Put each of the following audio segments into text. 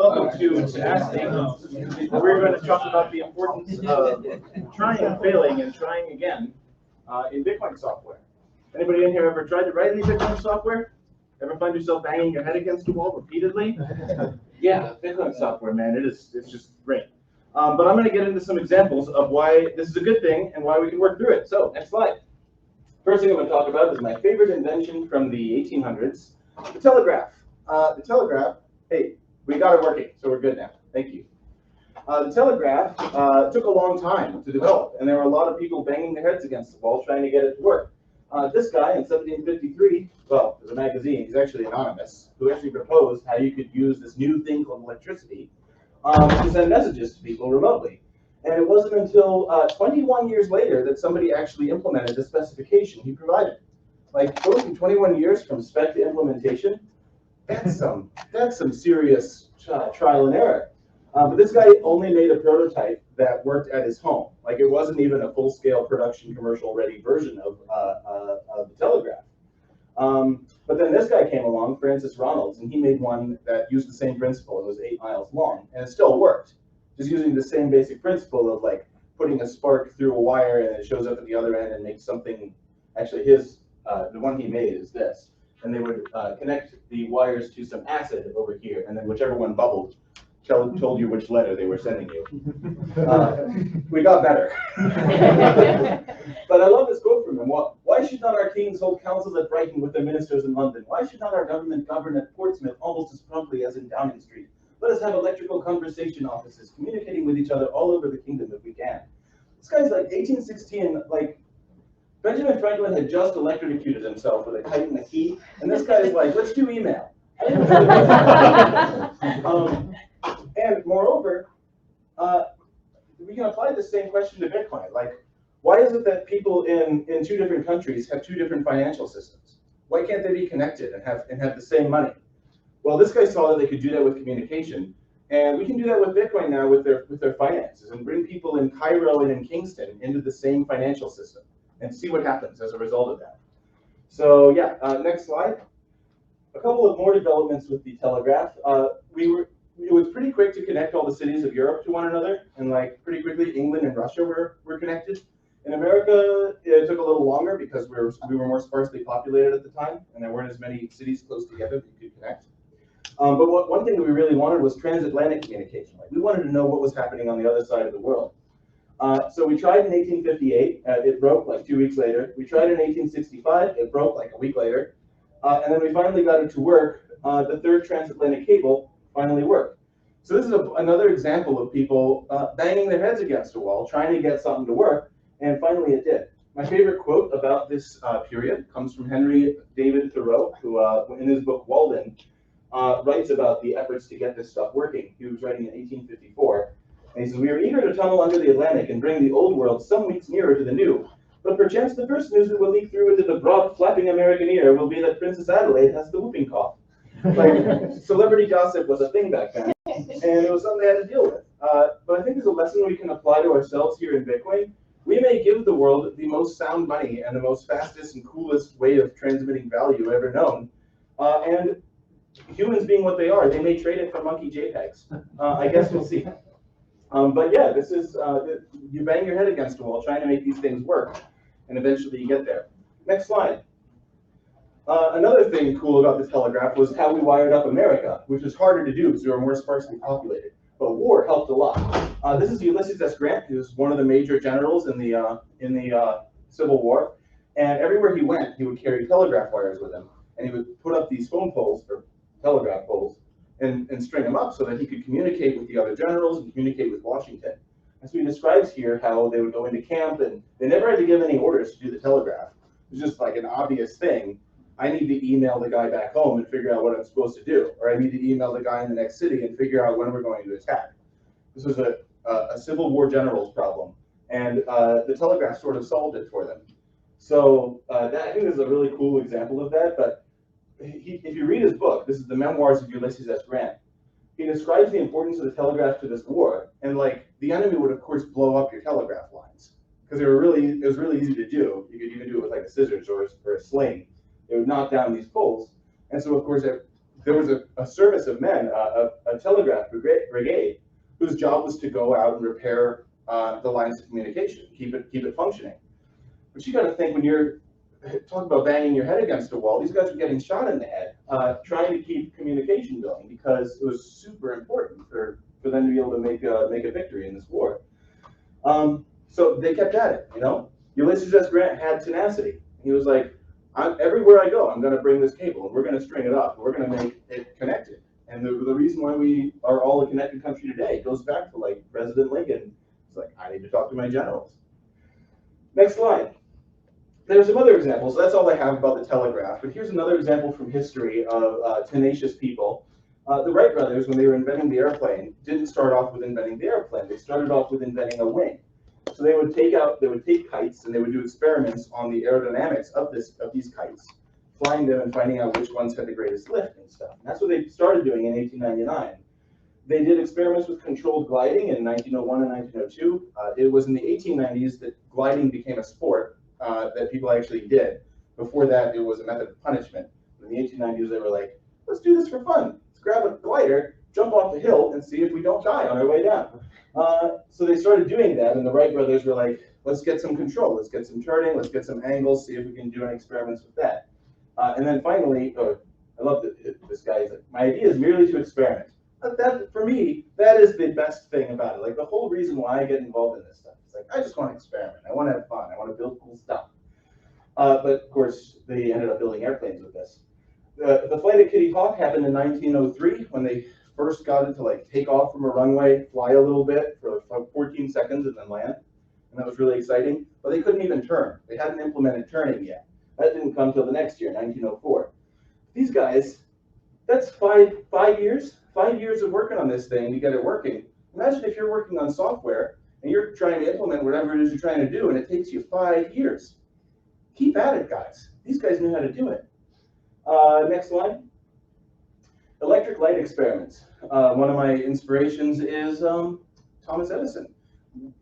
Welcome to Tenacity. We're going to talk about the importance of trying and failing and trying again in Bitcoin software. Anybody in here ever tried to write any Bitcoin software? Ever find yourself banging your head against the wall repeatedly? Yeah, Bitcoin software, man, it's just great. But I'm going to get into some examples of why this is a good thing and why we can work through it. So, next slide. First thing I'm going to talk about is my favorite invention from the 1800s, the telegraph. The telegraph, hey, we got it working, so we're good now. Thank you. The telegraph took a long time to develop, and there were a lot of people banging their heads against the wall trying to get it to work. This guy in 1753, well, there's a magazine, he's actually anonymous, who actually proposed how you could use this new thing called electricity to send messages to people remotely. And it wasn't until 21 years later that somebody actually implemented the specification he provided. Like, going through 21 years from spec to implementation, that's some serious trial and error. But this guy only made a prototype that worked at his home. Like, it wasn't even a full-scale production, commercial-ready version of the telegraph. But then this guy came along, Francis Ronalds, and he made one that used the same principle. It was 8 miles long, and it still worked. Just using the same basic principle of, like, putting a spark through a wire and it shows up at the other end and makes something. Actually, the one he made is this. And they would connect the wires to some acid over here, and then whichever one bubbled told you which letter they were sending you. We got better. But I love this quote from him. Why should not our kings hold councils at Brighton with their ministers in London? Why should not our government govern at Portsmouth almost as promptly as in Downing Street? Let us have electrical conversation offices communicating with each other all over the kingdom if we can. This guy's like 1816, like, Benjamin Franklin had just electrocuted himself with a kite and a key, and this guy's like, let's do email. And moreover, we can apply the same question to Bitcoin. Like, why is it that people in 2 different countries have 2 different financial systems? Why can't they be connected and have the same money? Well, this guy saw that they could do that with communication, and we can do that with Bitcoin now with their finances and bring people in Cairo and in Kingston into the same financial system and see what happens as a result of that. So yeah, next slide. A couple of more developments with the telegraph. It was pretty quick to connect all the cities of Europe to one another, and like pretty quickly England and Russia were connected. In America, it took a little longer because we were more sparsely populated at the time, and there weren't as many cities close together that you could connect. But one thing that we really wanted was transatlantic communication. Like, we wanted to know what was happening on the other side of the world. So we tried in 1858, it broke like 2 weeks later. We tried in 1865, it broke like a week later. And then we finally got it to work. The third transatlantic cable finally worked. So this is another example of people banging their heads against a wall, trying to get something to work, and finally it did. My favorite quote about this period comes from Henry David Thoreau, who in his book Walden, writes about the efforts to get this stuff working. He was writing in 1854. And he says, "We are eager to tunnel under the Atlantic and bring the old world some weeks nearer to the new. But perchance the first news that will leak through into the broad, flapping American ear will be that Princess Adelaide has the whooping cough." Like, celebrity gossip was a thing back then, and it was something they had to deal with. But I think there's a lesson we can apply to ourselves here in Bitcoin. We may give the world the most sound money and the most fastest and coolest way of transmitting value ever known. And humans being what they are, they may trade it for monkey JPEGs. I guess we'll see. But yeah, this is, you bang your head against a wall trying to make these things work, and eventually you get there. Next slide. Another thing cool about the telegraph was how we wired up America, which was harder to do because we were more sparsely populated. But war helped a lot. This is Ulysses S. Grant, who's one of the major generals in the Civil War. And everywhere he went, he would carry telegraph wires with him. And he would put up these phone poles, or telegraph poles, and string them up so that he could communicate with the other generals and communicate with Washington. And so he describes here how they would go into camp, and they never had to give any orders to do the telegraph. It was just like an obvious thing. I need to email the guy back home and figure out what I'm supposed to do, or I need to email the guy in the next city and figure out when we're going to attack. This was a Civil War general's problem, and the telegraph sort of solved it for them. So I think this is a really cool example of that, but if you read his book, this is the Memoirs of Ulysses S. Grant, he describes the importance of the telegraph to this war, and like, the enemy would of course blow up your telegraph lines, because it was really easy to do. You could even do it with like a scissors or a sling. It would knock down these poles, and so of course there was a service of men, a telegraph brigade, whose job was to go out and repair the lines of communication, keep it functioning. But you got to think, when you're talking about banging your head against a wall, these guys were getting shot in the head trying to keep communication going, because it was super important for them to be able to make a victory in this war. So they kept at it, you know. Ulysses S. Grant had tenacity. He was like, everywhere I go, I'm going to bring this cable, and we're going to string it up, and we're going to make it connected. And the reason why we are all a connected country today goes back to, like, President Lincoln. It's like, I need to talk to my generals. Next slide. There's some other examples. That's all I have about the telegraph. But here's another example from history of tenacious people. The Wright brothers, when they were inventing the airplane, didn't start off with inventing the airplane. They started off with inventing a wing. So they would take kites, and they would do experiments on the aerodynamics of these kites, flying them and finding out which ones had the greatest lift and stuff. And that's what they started doing in 1899. They did experiments with controlled gliding in 1901 and 1902. It was in the 1890s that gliding became a sport that people actually did. Before that, it was a method of punishment. In the 1890s, they were like, let's do this for fun. Let's grab a glider, jump off the hill, and see if we don't die on our way down. So they started doing that, and the Wright brothers were like, let's get some control, let's get some turning, let's get some angles, see if we can do any experiments with that. And then finally, I love this guy, he's like, my idea is merely to experiment. That, for me, that is the best thing about it. Like, the whole reason why I get involved in this stuff. It's like, I just want to experiment. I want to have fun. I want to build cool stuff. But of course, they ended up building airplanes with this. The flight at Kitty Hawk happened in 1903 when they first got it to, like, take off from a runway, fly a little bit for like 14 seconds, and then land. And that was really exciting. But they couldn't even turn. They hadn't implemented turning yet. That didn't come till the next year, 1904. These guys, that's five years. 5 years of working on this thing to get it working. Imagine if you're working on software and you're trying to implement whatever it is you're trying to do, and it takes you 5 years. Keep at it, guys. These guys knew how to do it. Next slide. Electric light experiments. One of my inspirations is Thomas Edison,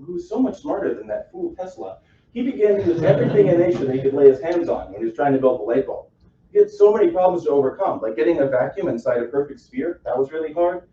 who's so much smarter than that fool Tesla. He began to use everything in nature that he could lay his hands on when he was trying to build the light bulb. He had so many problems to overcome, like getting a vacuum inside a perfect sphere. That was really hard.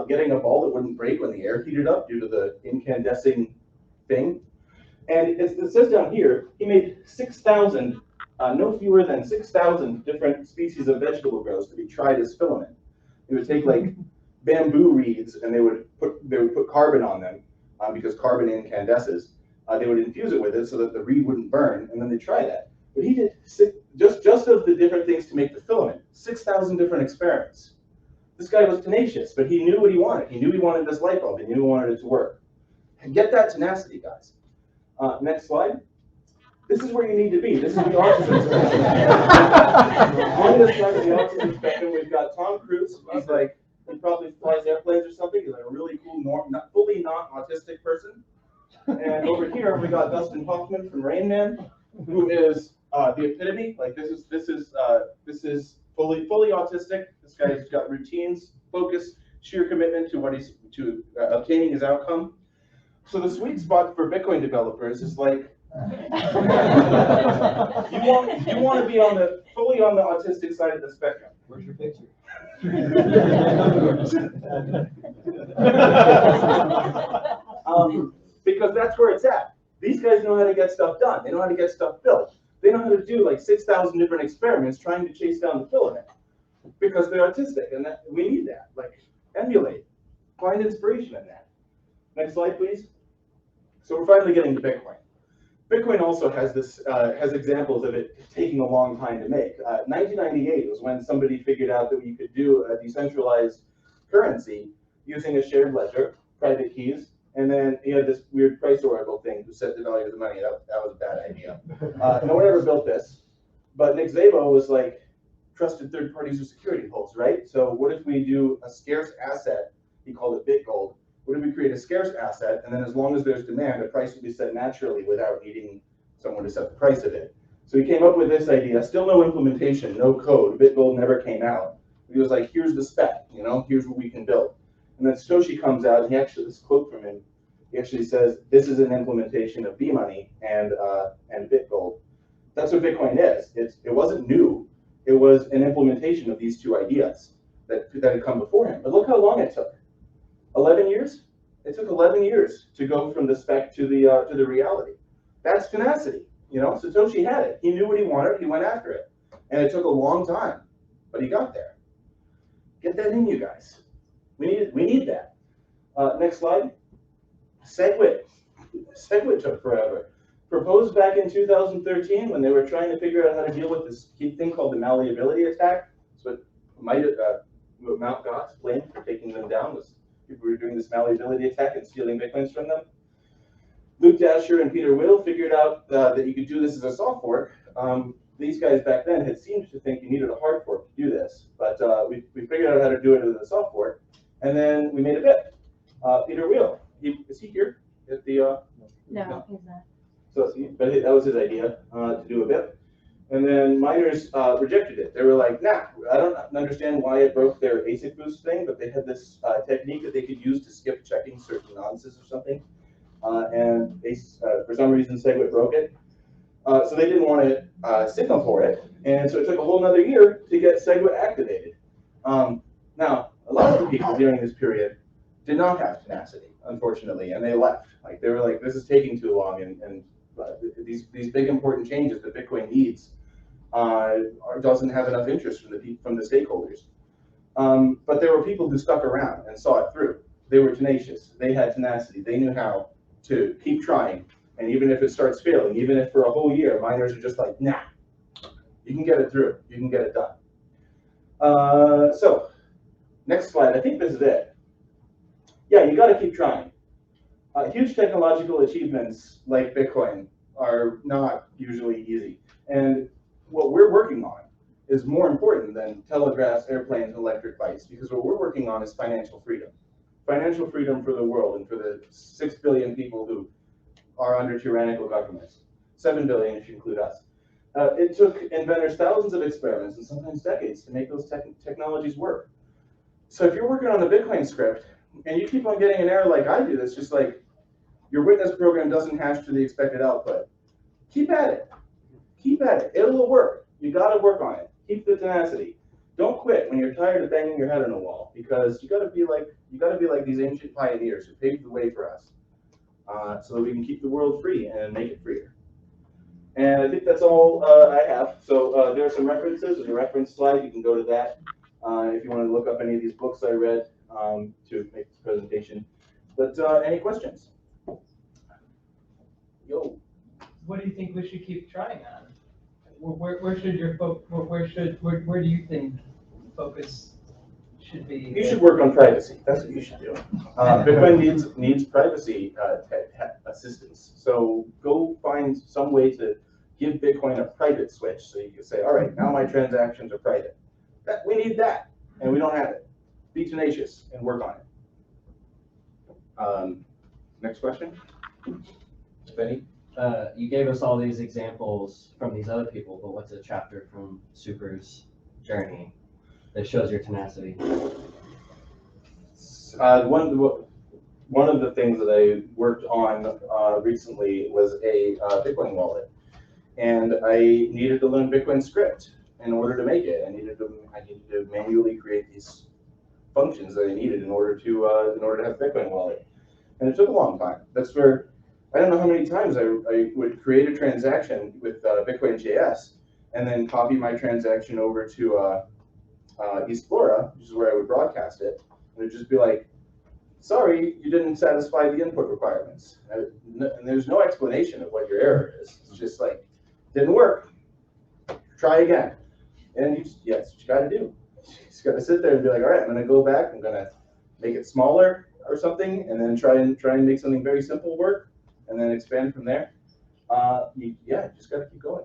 Getting a ball that wouldn't break when the air heated up due to the incandescing thing. And it says down here, he made 6,000, no fewer than 6,000 different species of vegetable growths to be tried as filament. They would take, like, bamboo reeds, and they would put carbon on them because carbon incandesces. They would infuse it with it so that the reed wouldn't burn, and then they'd try that. But he did just of the different things to make the filament, 6,000 different experiments. This guy was tenacious, but he knew what he wanted. He knew he wanted this light bulb. He knew he wanted it to work. And get that tenacity, guys. Next slide. This is where you need to be. This is the autism spectrum. On this side of the autism spectrum, we've got Tom Cruise. He's like, he probably flies airplanes or something. He's like a really cool, fully non-autistic person. And over here, we got Dustin Hoffman from Rain Man, who is the epitome. Like, this is fully autistic. This guy's got routines, focus, sheer commitment to obtaining his outcome. So the sweet spot for Bitcoin developers is like, you want to be fully on the autistic side of the spectrum. Where's your picture? Because that's where it's at. These guys know how to get stuff done. They know how to get stuff built. They know how to do like 6,000 different experiments trying to chase down the filament because they're autistic, and we need that. Like, emulate, find inspiration in that. Next slide, please. So we're finally getting to Bitcoin. Bitcoin also has examples of it taking a long time to make. 1998 was when somebody figured out that we could do a decentralized currency using a shared ledger, private keys, and then you had this weird price oracle thing who set the value of the money. That was a bad idea. No one ever built this, but Nick Szabo was like, trusted third parties with security holds, right? So what if we do a scarce asset? He called it BitGold. What if we create a scarce asset, and then as long as there's demand, the price will be set naturally without needing someone to set the price of it? So he came up with this idea. Still no implementation, no code. BitGold never came out. He was like, here's the spec, here's what we can build. And then Satoshi comes out, and this quote from him, he actually says, this is an implementation of B-Money and BitGold. That's what Bitcoin is. It wasn't new. It was an implementation of these two ideas. that had come before him. But look how long it took. 11 years? It took 11 years to go from the spec to the reality. That's tenacity. You know, Satoshi had it. He knew what he wanted. He went after it. And it took a long time, but he got there. Get that in, you guys. We need that. Next slide. SegWit. SegWit took forever. Proposed back in 2013 when they were trying to figure out how to deal with this thing called the malleability attack. That's what Mt. Gox blamed for taking them down, was people were doing this malleability attack and stealing Bitcoins from them. Luke Dasher and Peter Will figured out that you could do this as a soft fork. These guys back then had seemed to think you needed a hard fork to do this, but we figured out how to do it as a soft fork, and then we made a bit. Peter Will, is he here at the? No, he's not. So, but that was his idea to do a bit, and then miners rejected it. They were like, "Nah, I don't understand why it broke their ASIC boost thing, but they had this technique that they could use to skip checking certain nonces or something." And they, for some reason, SegWit broke it. So they didn't want to signal for it. And so it took a whole another year to get SegWit activated. Now, a lot of the people during this period did not have tenacity, unfortunately, and they left. Like, they were like, this is taking too long, and these big important changes that Bitcoin needs doesn't have enough interest from the stakeholders. But there were people who stuck around and saw it through. They were tenacious. They had tenacity. They knew how to keep trying. And even if it starts failing, even if for a whole year, miners are just like, nah, you can get it through. You can get it done. So, next slide. I think this is it. Yeah, you got to keep trying. Huge technological achievements like Bitcoin are not usually easy. And what we're working on is more important than telegraphs, airplanes, and electric bikes, because what we're working on is financial freedom. Financial freedom for the world and for the 6 billion people who are under tyrannical governments. 7 billion if you include us. It took inventors thousands of experiments and sometimes decades to make those technologies work. So if you're working on the Bitcoin script and you keep on getting an error like I do, that's just like your witness program doesn't hash to the expected output, keep at it. Keep at it. It will work. You got to work on it. Keep the tenacity. Don't quit when you're tired of banging your head on a wall, because you got to be like these ancient pioneers who paved the way for us, so that we can keep the world free and make it freer. And I think that's all I have. So there are some references. There's a reference slide. You can go to that if you want to look up any of these books I read to make this presentation. But any questions? Yo. What do you think we should keep trying on? Where should your where do you think focus should be? You should work on privacy. That's what you should do. Bitcoin needs privacy assistance. So go find some way to give Bitcoin a private switch, so you can say, all right, now my transactions are private. We need that, and we don't have it. Be tenacious and work on it. Next question, Benny. You gave us all these examples from these other people, but what's a chapter from Super's journey that shows your tenacity? One of the things that I worked on recently was a Bitcoin wallet, and I needed to learn Bitcoin script in order to make it. I needed to manually create these functions that I needed in order to have a Bitcoin wallet, and it took a long time. That's where I don't know how many times I would create a transaction with Bitcoin.js and then copy my transaction over to Explora, which is where I would broadcast it, and it'd just be like, sorry, you didn't satisfy the input requirements. And there's no explanation of what your error is. It's just like, didn't work. Try again. And that's what you got to do. You just got to sit there and be like, all right, I'm going to go back. I'm going to make it smaller or something, and then try and make something very simple work, and then expand from there. You just got to keep going.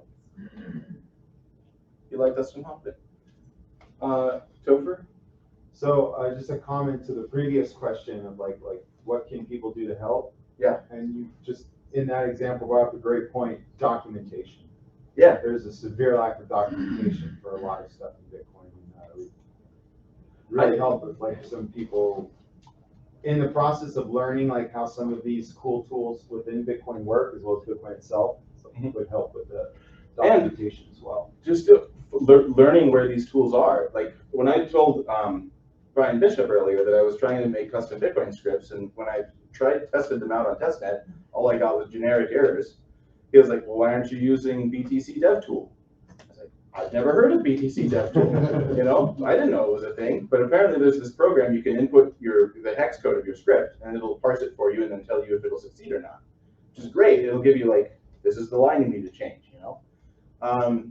You like Dustin Hoffman? Topher? So just a comment to the previous question of like what can people do to help? Yeah. And you just in that example brought up a great point: documentation. Yeah. There's a severe lack of documentation for a lot of stuff in Bitcoin, and really help with like some people in the process of learning like how some of these cool tools within Bitcoin work, as well as Bitcoin itself. So it would help with the documentation as well. Just learning where these tools are. Like when I told Brian Bishop earlier that I was trying to make custom Bitcoin scripts, and when I tested them out on Testnet, all I got was generic errors. He was like, well, why aren't you using BTC DevTool? I was like, I've never heard of BTC DevTool. You know, I didn't know it was a thing, but apparently there's this program you can input the hex code of your script, and it'll parse it for you and then tell you if it'll succeed or not, which is great. It'll give you like, this is the line you need to change, you know?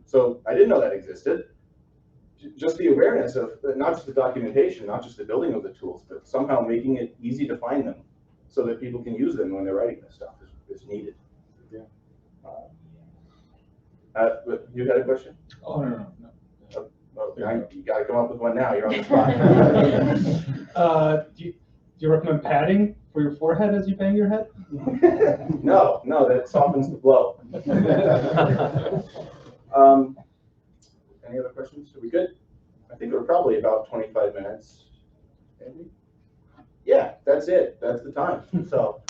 So I didn't know that existed. Just the awareness of not just the documentation, not just the building of the tools, but somehow making it easy to find them so that people can use them when they're writing this stuff is needed. Yeah. But you had a question? Oh, no. Well, you got to come up with one now. You're on the spot. Do you recommend padding for your forehead as you bang your head? No, that softens the blow. Any other questions? Are we good? I think we're probably about 25 minutes. Maybe? Yeah, that's it. That's the time. So.